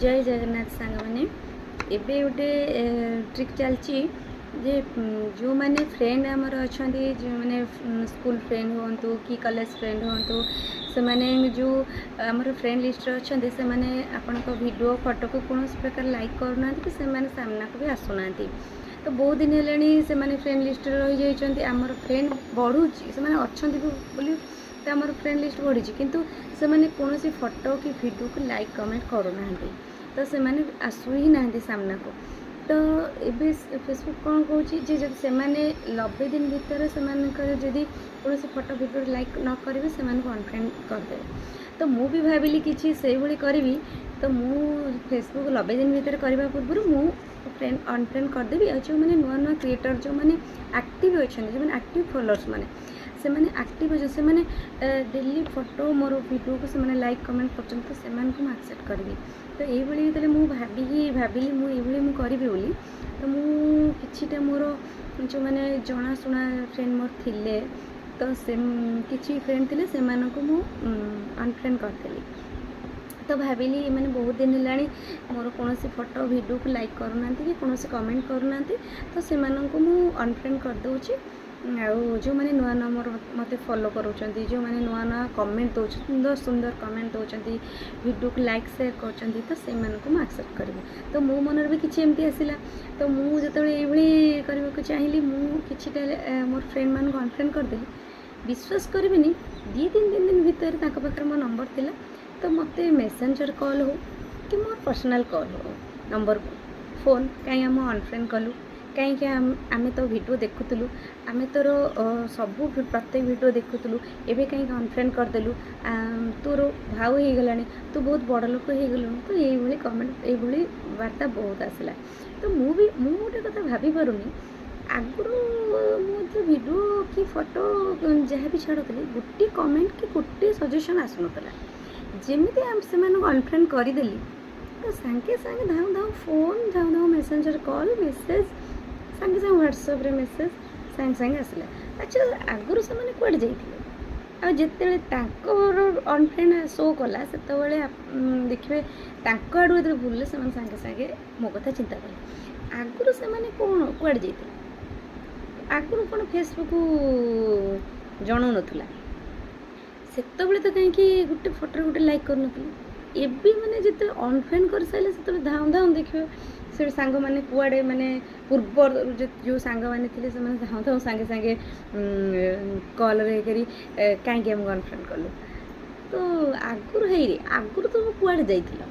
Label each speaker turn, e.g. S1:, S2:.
S1: जय जगन्नाथ सांग मैंने एबे गोटे ट्रिक चलची जे जो मैंने फ्रेंड आमर अच्छा जो मैंने स्कूल फ्रेंड हूँ कि कॉलेज फ्रेंड हूँ से मैंने जो आमर फ्रेंड लिस्ट अच्छा से मैंने आपण वीडियो फोटो को कौन प्रकार लाइक करना कि से सामना को भी आसुना तो बहुत दिन है से मैंने फ्रेंड लिस्ट रही जाइए आमर फ्रेंड बढ़ुची से अच्छा बोली तो आमर फ्रेंड लिस्ट बढ़ी किंतु से मैंने कौन फोटो कि वीडियो को लाइक कमेंट करूना तो से मैंने आसु ही ना सामना को तो ये फेसबुक कौन कौन जब से 90 दिन भितर से जदि कौन फोटो वीडियो लाइक न करेंगे से अनफ्रेंड करदे तो मु भी भाविली कि से भाई करी तो मु फेसबुक 90 दिन भितर करने पूर्व मु फ्रेंड अनफ्रेंड करदेवी और जो मैंने नुआ नुआ क्रिएटर जो मैंने एक्टिव अच्छा जो मैंने एक्टिव फॉलोअर्स मैंने से मैंने एक्टिव अच्छे से मैंने डेली फोटो मोर वीडियो को से लाइक कमेंट कर तो से एक्सेप्ट करी तो ये जो भाविली मुझे करी बोली तो मुझा मोर जो मैंने जनाशुना फ्रेंड मोर थिले तो से किसी फ्रेंड थे से अनफ्रेंड करदेली तो भाविली मैंने बहुत दिन है मोर कौन फोटो वीडियो को लाइक करूना कि कौन कमेंट करूना तो से अनफ्रेंड करदे जो मैंने नुआ नुआ मोर मत फॉलो करों जो मैंने नुआ नुआ कमेंट दो सुंदर सुंदर कमेंट दौरान वीडियो को लाइक सेयर कर तो से एक्सेप्ट करी तो मो मन भी किसी एमती आसला तो मुझे ये करने को चाहिए मुझे मोर फ्रेंड मान अनफ्रेंड करदेली विश्वास करें 2-3 दिन भितर पाखे मो नंबर थिला तो मत मेसेंजर कॉल हो कि मोर पर्सनल कॉल हो नंबर को फोन कहीं आम अनफ्रेंड कलु कहीं आम तो वीडियो देखुलु आम तोर सबू प्रत्येक वीडियो देखुलु एवं कहीं अनफ्रेंड करदेलु तोर भाव हो गला तू बहुत बड़ लोक हो गलु तो ये कमेंट ये वार्ता बहुत आसला तो मुझे गोटे कथा भाभी पारुनी आगुरी मुझे वीडियो कि फोटो जहाँ भी छाड़ुली गोटे कमेंट कि गोटे सजेसन आसुनला जमी से अनफ्रेंड करदेली तो सांगे सांगे धाऊ धाऊ फोन धाऊ धाऊ मेसेंजर कॉल मेसेज सांगे सांगे व्हाट्सएप रे मेसेज सांगे सांगे आसला अच्छा आगुरी से कौड़ जाते आते अनफ्रेंड शो कला से देखिए आड़ू जो भूल से सांगे सांगे मो कथा चिंता कले आगुरी से कौन कौड़ जाते आगुरी कौन फेसबुक जनाऊ नाला से तो कहीं गोटे फोटो गोटे लाइक कर एबी मैंने जिते अनफ्रेंड कर सारे से धाऊ धाऊ देखिए से सांग मैंने कुआड़े माने पूर्व जो सांग मैंने थे से धाऊ धाऊ सांगे सांगे कॉल रे करी कहीं अनफ्रेंड कलु तो आगुरी तो कुआड़े जाइल